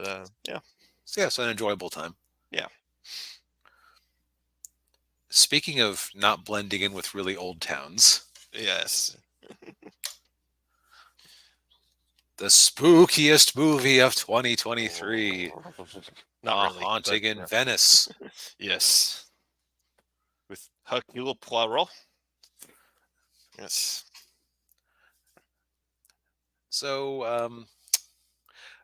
But yeah, So yeah, it's an enjoyable time. yeah. Speaking of not blending in with really old towns, Yes. the spookiest movie of 2023, Not A really, but Haunting in yeah. Venice. Yes, with Hercule Poirot. Yes. So,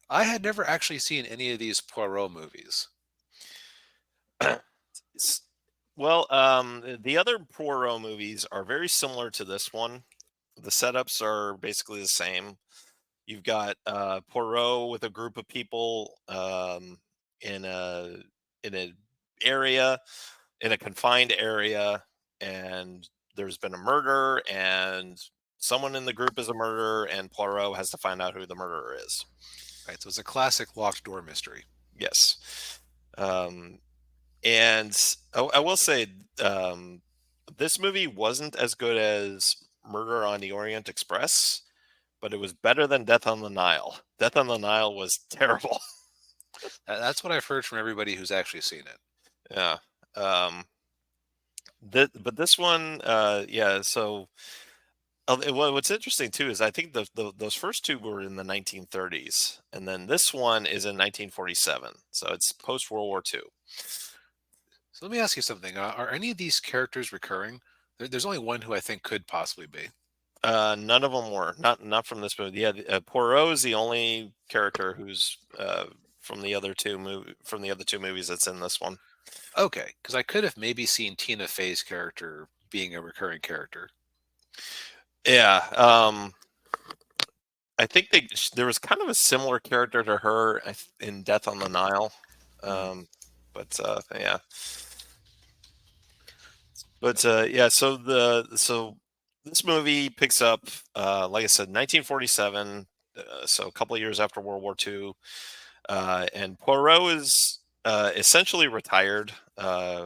I had never actually seen any of these Poirot movies. S- Well, the other Poirot movies are very similar to this one. The setups are basically the same. You've got Poirot with a group of people in a area, in a confined area, and there's been a murder, and someone in the group is a murderer, and Poirot has to find out who the murderer is. Right, so it's a classic locked door mystery. Yes. Um, and I will say, um, this movie wasn't as good as Murder on the Orient Express, but it was better than Death on the Nile. Death on the Nile was terrible. That's what I've heard from everybody who's actually seen it. Yeah. Um, but this one, yeah. So what's interesting too is I think those first two were in the 1930s, and then this one is in 1947. So it's post World War II. So let me ask you something. Are any of these characters recurring? There's only one who I think could possibly be. None of them were not from this movie. Yeah, Poirot is the only character who's from the other two movies that's in this one. Okay, because I could have maybe seen Tina Fey's character being a recurring character. Yeah, I think there was kind of a similar character to her in Death on the Nile, Hmm. but yeah, but yeah. So this movie picks up, like I said, 1947. So a couple of years after World War II, and Poirot is essentially retired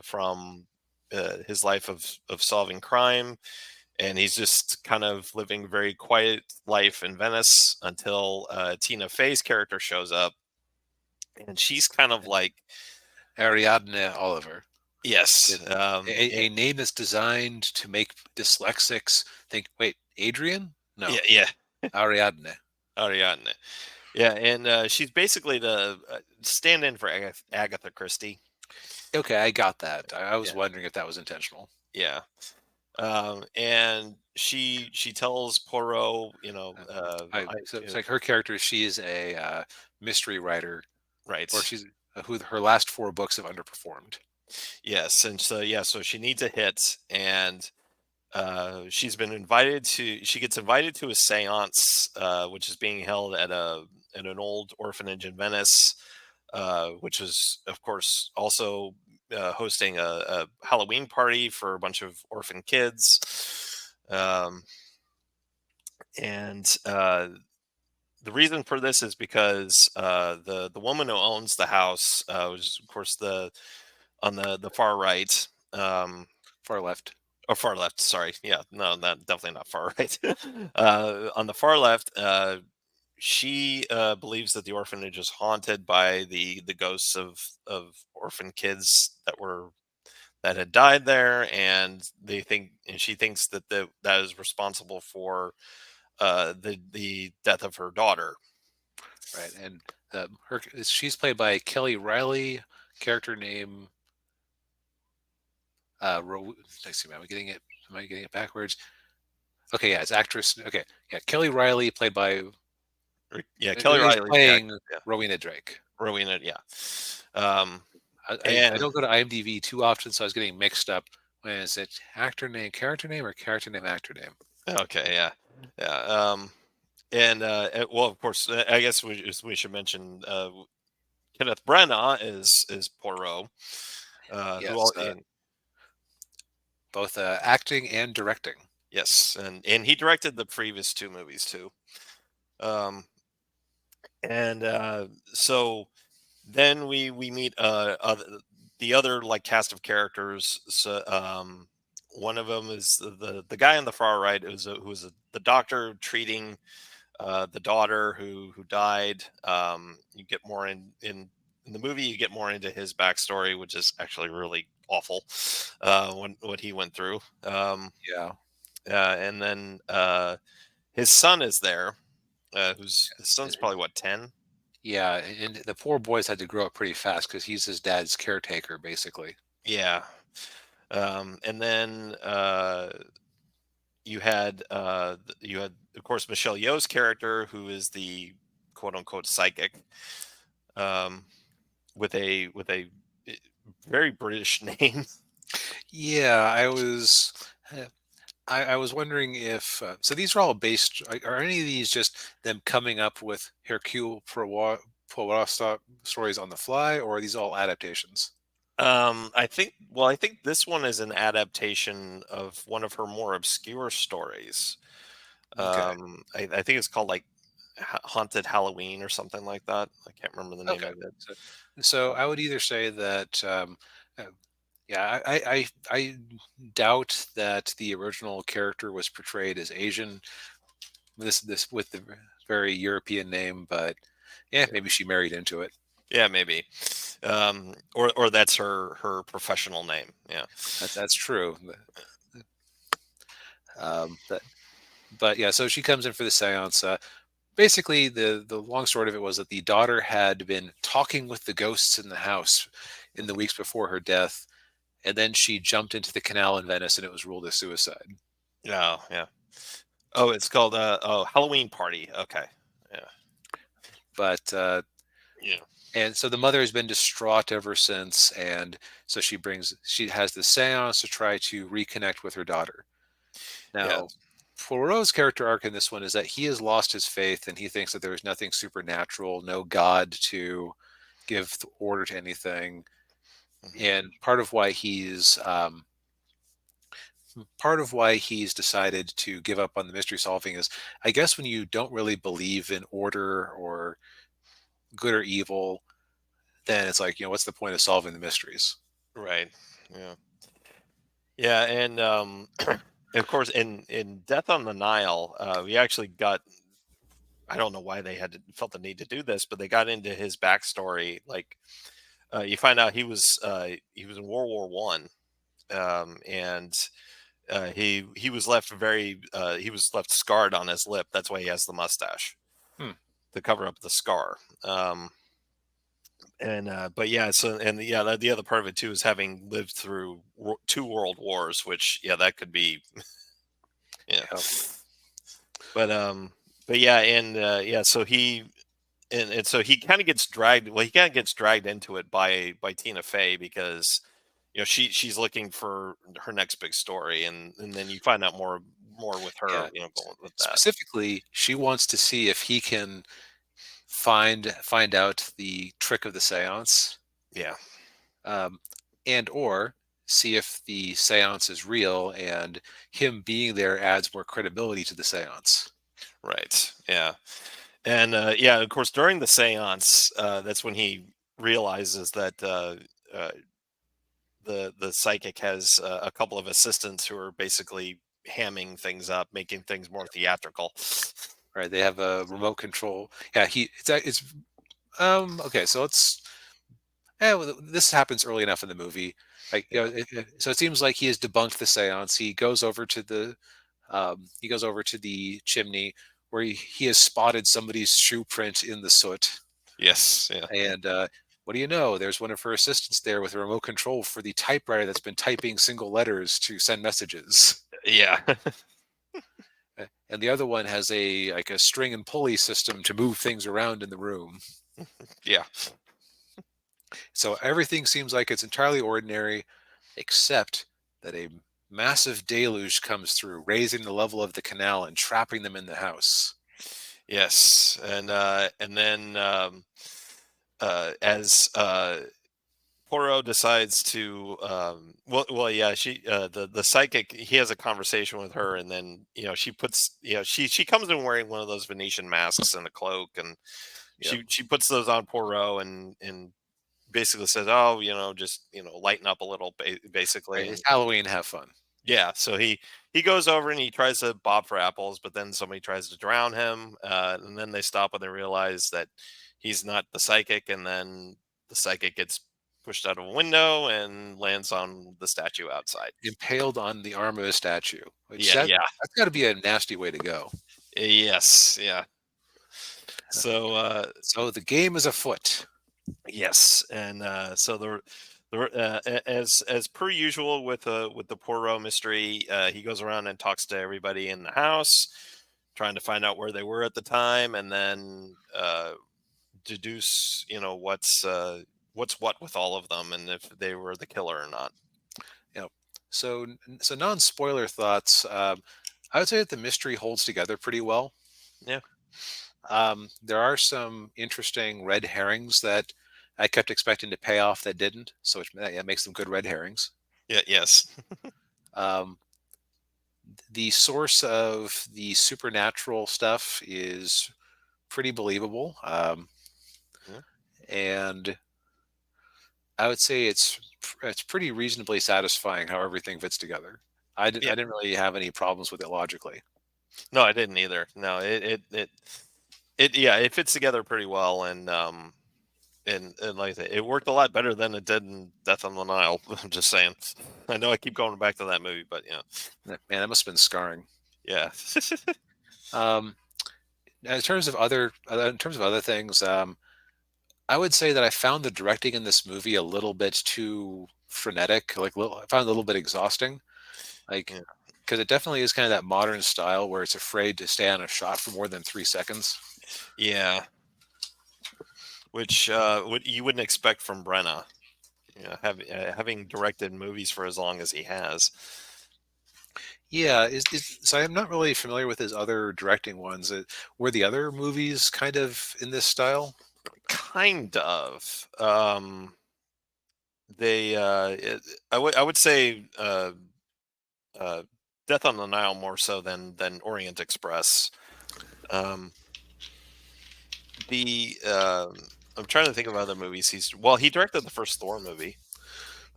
from his life of solving crime, and he's just kind of living a very quiet life in Venice until Tina Fey's character shows up, and she's kind of like, Ariadne Oliver. yes, A name that's designed to make dyslexics think, wait, Adrian? yeah, No, yeah, Ariadne. Ariadne, yeah, and she's basically the stand-in for Agatha Christie. Okay, I got that. I was Yeah, wondering if that was intentional. yeah. And she tells Poirot, Uh, so it's like her character, she is a mystery writer, or right, she's who her last four books have underperformed. yes, and so yeah, so she needs a hit, and she gets invited to a séance, which is being held at an old orphanage in Venice, which is of course also hosting a Halloween party for a bunch of orphan kids. Um, and The reason for this is because the woman who owns the house, which is of course the on the far right, Far left. or far left. Sorry, yeah, no, not definitely not far right. On the far left, she believes that the orphanage is haunted by the ghosts of orphan kids that had died there, and she thinks that that is responsible for the death of her daughter. Right, and her she's played by Kelly Riley, character name. Let's see, am I getting it? Am I getting it backwards? Okay, yeah, it's actress. Okay, yeah, Kelly Riley, played by Yeah, Kelly is Riley's the playing actor. Yeah, Rowena Drake. Rowena. Yeah, um, I and don't go to IMDb too often, so I was getting mixed up. When is it actor name, character name, actor name? okay, yeah, yeah. Well, of course, I guess we should mention Kenneth Branagh is Poirot, who Yes, all in both acting and directing. yes, and he directed the previous two movies too. Um, and So then we meet the other like cast of characters. So one of them is the guy on the far right, who's the doctor treating the daughter who died. You get more in the movie. You get more into his backstory, which is actually really awful. When what he went through. Yeah. And then his son is there. Who's his son's probably what 10. Yeah, and the poor boys had to grow up pretty fast because he's his dad's caretaker, basically. Yeah. And then you had of course Michelle Yeoh's character, who is the quote unquote psychic, um, with a eh, very British name. Yeah, uh, I was wondering if so. These are all based. Are any of these just them coming up with Hercule Poirot stories on the fly, or are these all adaptations? I think this one is an adaptation of one of her more obscure stories. Okay. I think it's called like Haunted Halloween or something like that. I can't remember the name Okay. of it. So, so Uh, I would either say that, uh, yeah, I doubt that the original character was portrayed as Asian. This with the very European name, but yeah, yeah, maybe she married into it. yeah, maybe, or that's her professional name. Yeah, That's true. But yeah, so she comes in for the séance. Basically, the long story of it was that the daughter had been talking with the ghosts in the house in the weeks before her death, and then she jumped into the canal in Venice, and it was ruled a suicide. yeah, yeah. Oh, it's called Halloween Party. Okay, yeah, But yeah, and so the mother has been distraught ever since, and so she has the séance to try to reconnect with her daughter. yeah, Now, Poirot's character arc in this one is that he has lost his faith, and he thinks that there is nothing supernatural, no God to give order to anything. mhm, And part of why he's decided to give up on the mystery solving is, I guess, when you don't really believe in order or good or evil, then it's like, what's the point of solving the mysteries? right, yeah, yeah, and of course in Death on the Nile, we actually got. I don't know why they felt the need to do this, but they got into his backstory. Like you find out he was in World War I, and he was left he was left scarred on his lip. That's why he has the mustache Hmm. to cover up the scar. And but yeah, so and yeah, the other part of it too is having lived through two world wars, which yeah, that could be yeah. Yeah. But yeah, and yeah, so and so he kind of gets dragged. Well, he kind of gets dragged into it by Tina Fey because she's looking for her next big story, and then you find out more with her, Yeah. going with that. Specifically, she wants to see if he can find out the trick of the séance, Yeah, um, and or see if the séance is real, and him being there adds more credibility to the séance. right. Yeah, and yeah, of course, during the séance, that's when he realizes that the psychic has a couple of assistants who are basically hamming things up, making things more theatrical. Right? They have a remote control. Yeah, it's okay. So well, this happens early enough in the movie. Like, Yeah. so it seems like he has debunked the séance. He goes over to the chimney where he has spotted somebody's shoe print in the soot. Yes. Yeah. And what do you know? There's one of her assistants there with a remote control for the typewriter that's been typing single letters to send messages. Yeah. And the other one has a string and pulley system to move things around in the room. Yeah. So everything seems like it's entirely ordinary, except that a massive deluge comes through, raising the level of the canal and trapping them in the house. Yes. And then as Poirot decides to yeah, the psychic, he has a conversation with her, and then she puts she comes in wearing one of those Venetian masks and a cloak, and Yep. she puts those on Poirot, and basically says, oh, just lighten up a little, basically. Right. It's And Halloween. Have fun. Yeah, so he goes over and he tries to bob for apples, but then somebody tries to drown him, and then they stop and they realize that he's not the psychic, and then the psychic gets pushed out of a window and lands on the statue outside. Impaled on the arm of a statue, which Yeah, yeah, that's got to be a nasty way to go. yes, yeah. Uh, So So the game is afoot. yes, and so as per usual with the Poirot mystery, he goes around and talks to everybody in the house, trying to find out where they were at the time, and then deduce, what's what with all of them, and if they were the killer or not. You know, so non-spoiler thoughts. I would say that the mystery holds together pretty well. Yeah, There are some interesting red herrings that I kept expecting to pay off that didn't, so that makes them good red herrings. yeah, yes, Um, the source of the supernatural stuff is pretty believable, yeah, and I would say it's pretty reasonably satisfying how everything fits together. yeah. I didn't really have any problems with it logically. No, I didn't either. No, yeah, it fits together pretty well, and like I say, it worked a lot better than it did in Death on the Nile. I'm just saying. I know I keep going back to that movie, but Man, that must have been scarring. yeah, Um, in terms of other things, I would say that I found the directing in this movie a little bit too frenetic. I found it a little bit exhausting. Like, yeah, because it definitely is kind of that modern style where it's afraid to stay on a shot for more than 3 seconds. yeah. Which you wouldn't expect from Brenna. Having directed movies for as long as he has. Yeah, so I'm not really familiar with his other directing ones. Were the other movies kind of in this style? Kind of. They I would say uh, Death on the Nile more so than Orient Express. Um, the I'm trying to think of other movies. He directed the first Thor movie.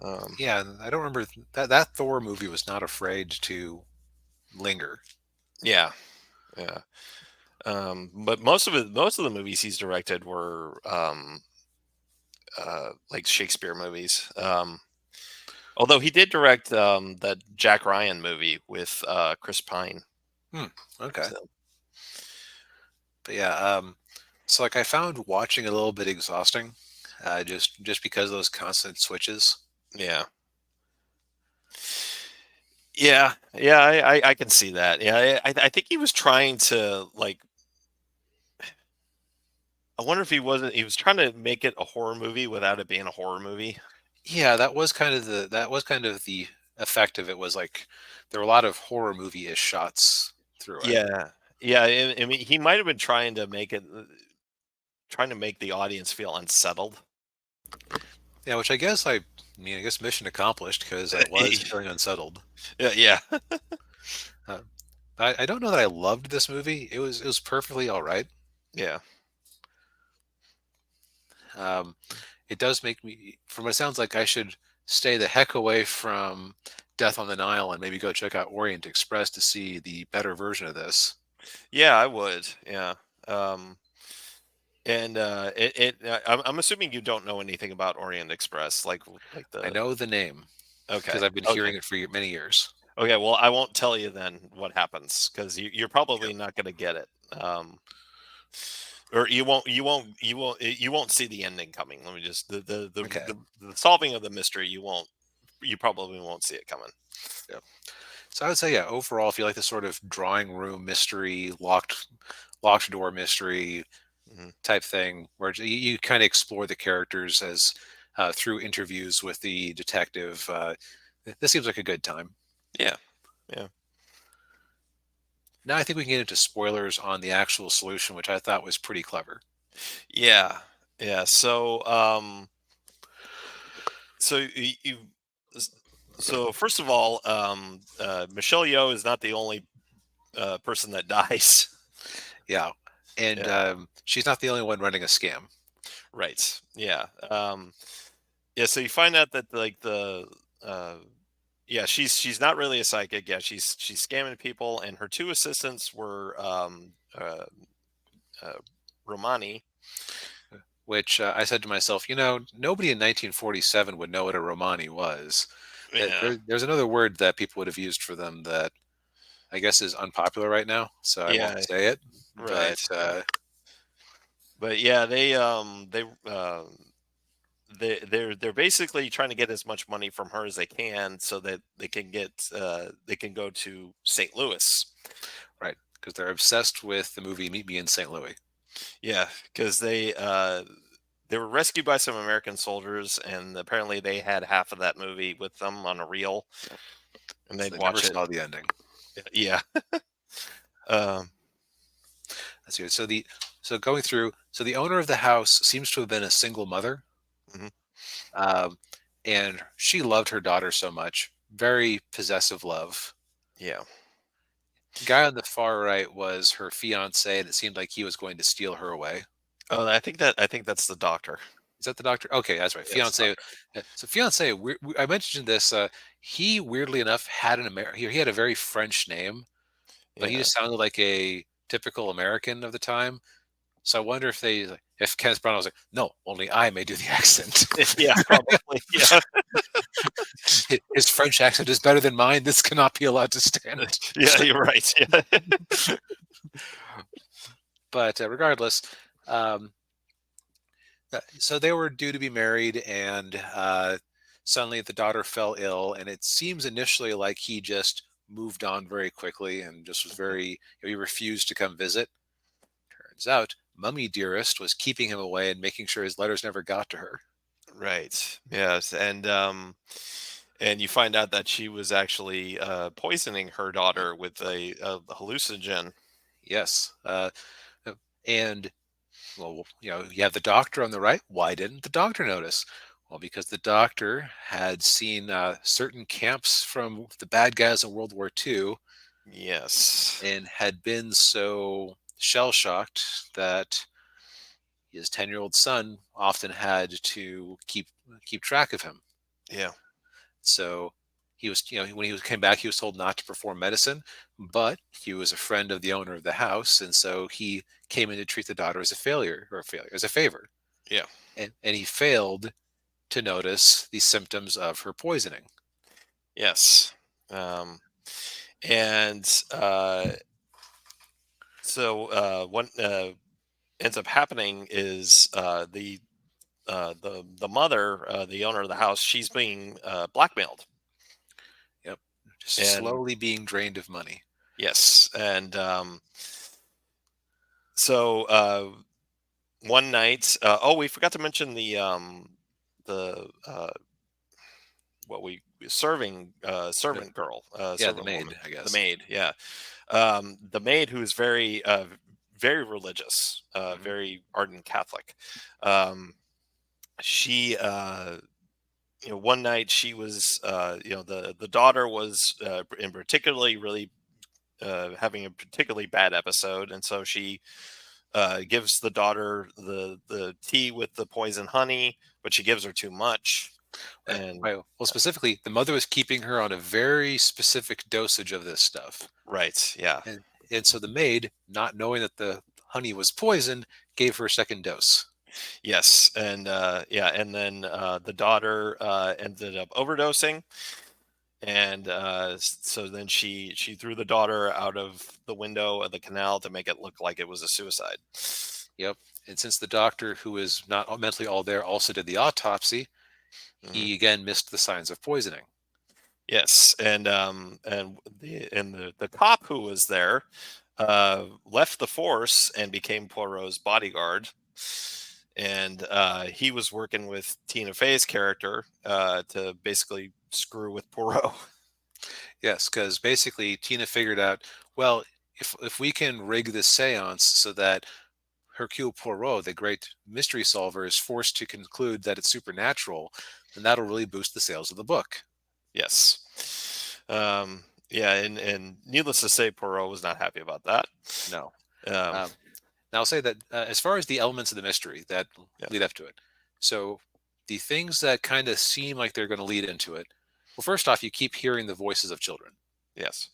Um, Yeah, and I don't remember that Thor movie was not afraid to linger. yeah, yeah. But most of the movies he's directed were like Shakespeare movies. Although he did direct that Jack Ryan movie with Chris Pine. Hmm, okay. So But yeah, so like I found watching a little bit exhausting, just because of those constant switches. yeah, yeah. I can see that. Yeah, I think he was trying to like. I wonder if he was trying to make it a horror movie without it being a horror movie. Yeah, that was kind of the effect of it was like there were a lot of horror movie-ish shots through it. Yeah, yeah. I mean, he might have been trying to make the audience feel unsettled. Yeah, which I guess mission accomplished because I was feeling unsettled. Yeah, yeah, Uh, I don't know that I loved this movie. It was perfectly all right. yeah, Um, it does make me, from what it sounds like, I should stay the heck away from Death on the Nile and maybe go check out Orient Express to see the better version of this. yeah. I would. Yeah. Um, and I'm assuming you don't know anything about Orient Express, like I the. know the name because Okay, I've been okay, hearing it for many years. okay. Well, I won't tell you then what happens because you're Yep. probably not going to get it. Or you won't see the ending coming. Let me just Okay. the solving of the mystery. You probably won't see it coming. Yep. So I would say, yeah, overall, if you like the sort of drawing room mystery, locked door mystery Hmm. type thing, where you kind of explore the characters as through interviews with the detective, this seems like a good time. Yeah, yeah, Now I think we can get into spoilers on the actual solution, which I thought was pretty clever. yeah, yeah. So you so first of all, Michelle Yeoh is not the only person that dies. Yeah, and Yeah, she's not the only one running a scam. right. Yeah, yeah. So you find out that uh, Yeah, she's not really a psychic. Yeah, she's scamming people, and her two assistants were uh, Romani. Which I said to myself, nobody in 1947 would know what a Romani was. Yeah, There's another word that people would have used for them that I guess is unpopular right now, so I won't yeah, say it. right. But But yeah, they're basically trying to get as much money from her as they can, so that they can go to St. Louis. right, because they're obsessed with the movie Meet Me in St. Louis. Yeah, because they were rescued by some American soldiers, and apparently they had half of that movie with them on a reel, and So they'd they never watch it. saw the ending. Yeah. um, That's good. So going through, so the owner of the house seems to have been a single mother, mhm, um, and she loved her daughter so much, very possessive love. yeah. The guy on the far right was her fiance, and it seemed like he was going to steal her away. Oh, I think that's the doctor. Is that the doctor? Okay, that's right. Yeah, it's the Fiance. doctor. So fiance. I mentioned this. He weirdly enough had he had a very French name, but he Yeah. just sounded like a typical American of the time. So I wonder if Kenneth Branagh was like, no, only I may do the accent. Yeah, probably. Yeah. His French accent is better than mine. This cannot be allowed to stand. Yeah, you're right. Yeah. But regardless, um, so they were due to be married, and suddenly the daughter fell ill, and it seems initially like he just moved on very quickly and just was very, he refused to come visit. Turns out, Mummy Dearest was keeping him away and making sure his letters never got to her. Right. Yes, and you find out that she was actually poisoning her daughter with a hallucinogen. Yes. And well, you have the doctor on the right. Why didn't the doctor notice? Well, because the doctor had seen certain camps from the bad guys in World War II Yes. and had been so shell shocked that his 10-year-old son often had to keep track of him. Yeah. So he was, when came back, he was told not to perform medicine, but he was a friend of the owner of the house, and so he came in to treat the daughter as a failure or a failure as a favor, Yeah. and he failed to notice the symptoms of her poisoning. Yes. Um, and so what ends up happening is the mother, the owner of the house, she's being blackmailed. Yep, just And slowly being drained of money. yes, and so one night, oh, we forgot to mention the what we serving The- servant girl, Yeah, the servant woman, maid, I the guess. maid. Yeah, the maid who is very very religious, Hmm. very ardent Catholic. Um, she one night she was the daughter was in particularly really having a particularly bad episode, and so she gives the daughter the tea with the poison honey, but she gives her too much. And Right. Well, specifically, the mother was keeping her on a very specific dosage of this stuff. right, yeah, And so the maid, not knowing that the honey was poison, gave her a second dose. yes, and yeah, and then the daughter ended up overdosing, and so then she threw the daughter out of the window of the canal to make it look like it was a suicide. Yep. And since the doctor, who is not mentally all there, also did the autopsy, Mhm. he again missed the signs of poisoning. Yes, and the cop who was there left the force and became Poirot's bodyguard, and he was working with Tina Fey's character to basically screw with Poirot. Yes, because basically Tina figured out, well, if we can rig this seance so that Hercule Poirot, the great mystery solver, is forced to conclude that it's supernatural, then that'll really boost the sales of the book. Yes, yeah, and needless to say, Poirot was not happy about that. No. Um, Um, Now, I'll say that as far as the elements of the mystery that yeah, lead up to it, so the things that kind of seem like they're going to lead into it, Well, first off, you keep hearing the voices of children. Yes.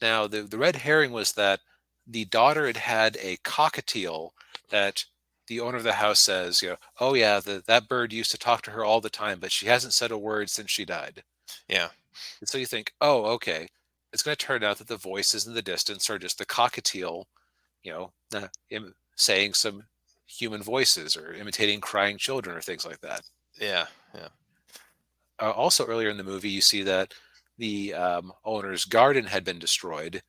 Now, the red herring was that the daughter had had a cockatiel that the owner of the house says, oh yeah, that bird used to talk to her all the time, but she hasn't said a word since she died. Yeah. And so you think, oh, okay, it's going to turn out that the voices in the distance are just the cockatiel, saying some human voices or imitating crying children or things like that. Yeah. Yeah. Also, earlier in the movie, you see that the owner's garden had been destroyed,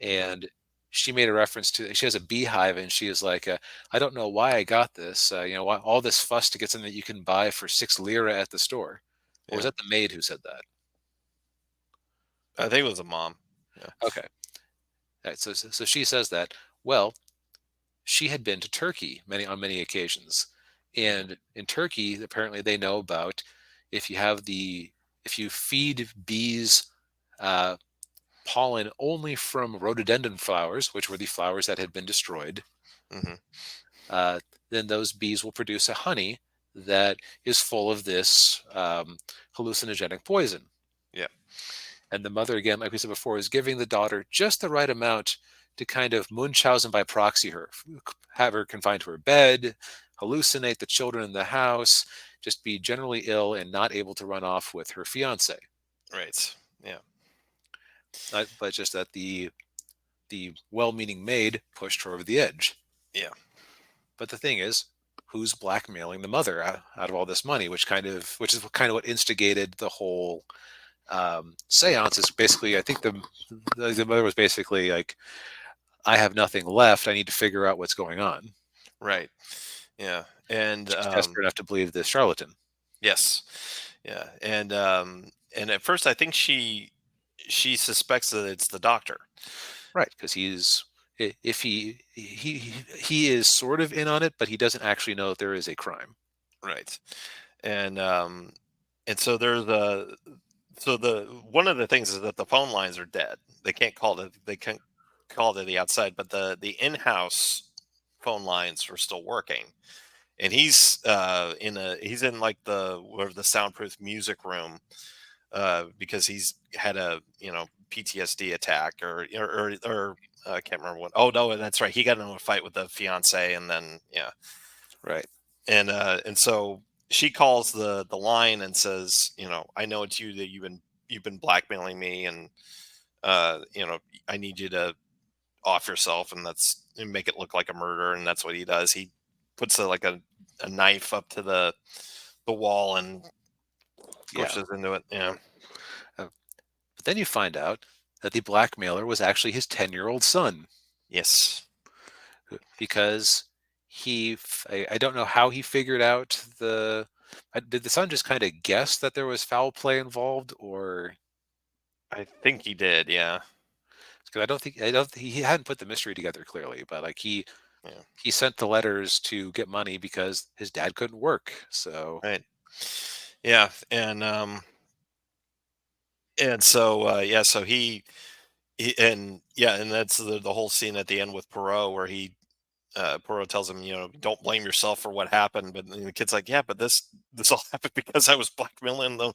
Hmm. and she made a reference to she has a beehive, and she is like, I don't know why I got this. Why all this fuss to get something that you can buy for 6 lira at the store. Or was Yeah. that the maid who said that? I think it was a mom. Yeah. Okay. All right, so she says that. Well, she had been to Turkey on many occasions, Hmm. and in Turkey, apparently they know about if you have if you feed bees uh, pollen only from rhododendron flowers, which were the flowers that had been destroyed, Hmm. uh, then those bees will produce a honey that is full of this hallucinogenic poison. Yeah. And the mother, again, like we said before, is giving the daughter just the right amount to kind of Munchausen by proxy her, have her confined to her bed, hallucinate the children in the house, just be generally ill and not able to run off with her fiance. Right. Yeah. But just that the well-meaning maid pushed her over the edge. Yeah. But the thing is, who's blackmailing the mother out of all this money? Which is kind of what instigated the whole seance. Is basically, I think the mother was basically like, I have nothing left. I need to figure out what's going on. Right. Yeah. And She's desperate enough to believe this charlatan. yes. Yeah. And at first I think she suspects that it's the doctor. Right, because if he is sort of in on it, but he doesn't actually know that there is a crime. Right. And and so there's a so the one of the things is that the phone lines are dead. They can't call to the outside, but the in-house phone lines are still working. And he's in like the soundproof music room because he's had a PTSD attack or I can't remember what. Oh no, that's right. He got into a fight with the fiance, and then yeah, Right. and so she calls the line and says, I know it's you that you've been blackmailing me, and I need you to off yourself, and make it look like a murder, and that's what he does. He puts a knife up to the wall and Yeah. pushes into it. Yeah. Uh, but then you find out that the blackmailer was actually his 10-year-old son, Yes. because I don't know how he figured out did the son just kind of guess that there was foul play involved, or I think he did. Yeah. because I don't think he hadn't put the mystery together clearly, but like Yeah. he sent the letters to get money because his dad couldn't work. So Right. Yeah. And so yeah, so and yeah, and that's the whole scene at the end with Perot where Poirot tells him, don't blame yourself for what happened. But the kid's like, yeah, but this all happened because I was yeah,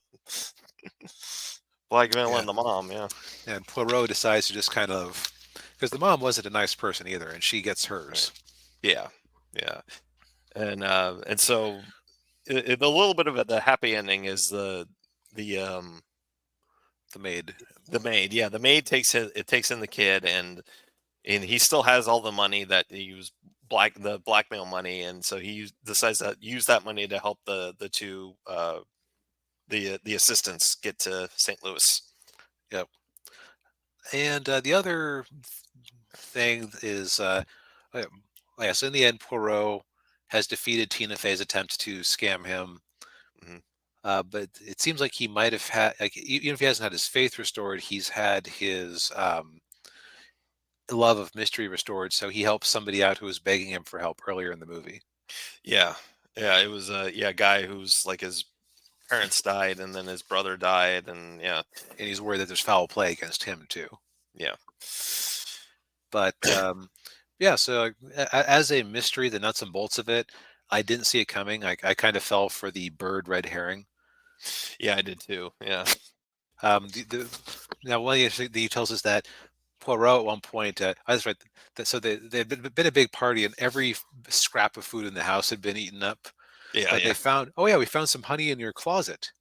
blackmailing the mom. Yeah, and Poirot decides to just kind of, because the mom wasn't a nice person either, and she gets right. hers. Yeah, yeah, and so a little bit of the happy ending is the The maid. the maid. Yeah, the maid takes in the kid, and he still has all the money that he was the blackmail money, and so he decides to use that money to help the two the assistants get to St. Louis. Yep. And the other thing is, uh, yes, in the end, Poirot has defeated Tina Fey's attempt to scam him. Mhm. But it seems like he might have had, like, even if he hasn't had his faith restored, he's had his love of mystery restored. So he helps somebody out who was begging him for help earlier in the movie, Yeah, yeah, it was a guy who's like his parents died and then his brother died, and yeah, and he's worried that there's foul play against him too. yeah, But yeah, so as a mystery, the nuts and bolts of it, I didn't see it coming. I kind of fell for the bird red herring. Yeah, I did too. Yeah. Now, one of the interesting details is that Poirot at one point, I was right. So they'd been a big party, and every scrap of food in the house had been eaten up. Yeah, But they yeah. found, oh yeah, we found some honey in your closet,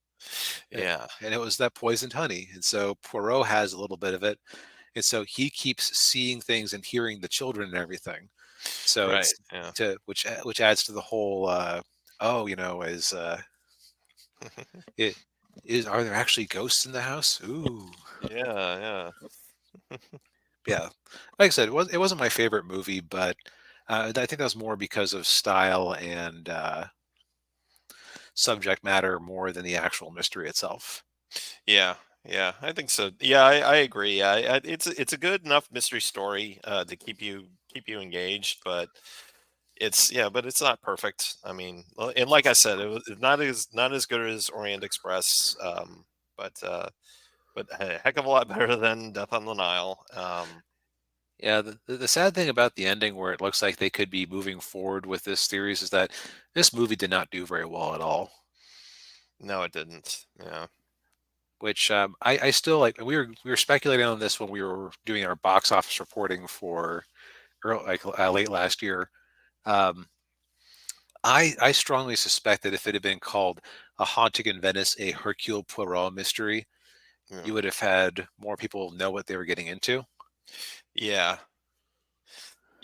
Yeah. and it was that poisoned honey. And so Poirot has a little bit of it, and so he keeps seeing things and hearing the children and everything. So Right. it's Yeah. to which adds to the whole. Oh, it is. Are there actually ghosts in the house? Ooh. Yeah, Yeah, like I said, it wasn't my favorite movie, but I think that was more because of style and subject matter more than the actual mystery itself. yeah, yeah. I think so. Yeah, I agree. It's a good enough mystery story to keep you engaged, but but it's not perfect. I mean, and like I said, it's not as good as Orient Express, but but a heck of a lot better than Death on the Nile. Yeah, the sad thing about the ending, where it looks like they could be moving forward with this series, is that this movie did not do very well at all. No, it didn't. Yeah, Which I still like. We were speculating on this when we were doing our box office reporting for late last year. Um, I strongly suspect that if it had been called A Haunting in Venice, a Hercule Poirot mystery, yeah, you would have had more people know what they were getting into. yeah.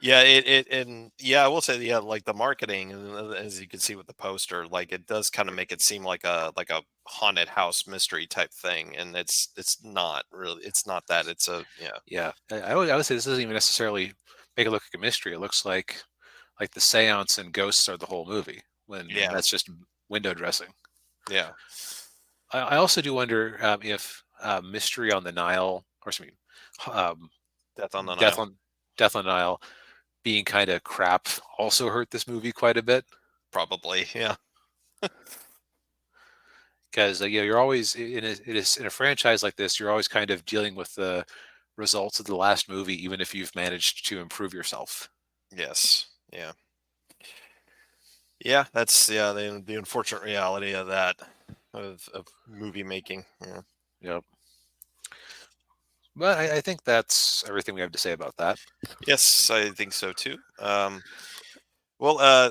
Yeah, it and yeah, I will say, yeah, like the marketing, and as you can see with the poster, like it does kind of make it seem like a haunted house mystery type thing, and it's not really, it's not that. It's a yeah, Yeah, I would say this doesn't even necessarily make it look like a mystery. It looks like the seance and ghosts are the whole movie, when yeah, that's just window dressing. yeah. I also do wonder if Mystery on the Nile, or excuse me, um, Death on the Death Nile, on Death on the Nile being kind of crap also hurt this movie quite a bit. probably. Yeah, Because you're always in a franchise like this, you're always kind of dealing with the results of the last movie, even if you've managed to improve yourself. yes, yeah, yeah. That's the unfortunate reality of that of movie making. Yeah. Yep. But I think that's everything we have to say about that. Yes, I think so too. Well,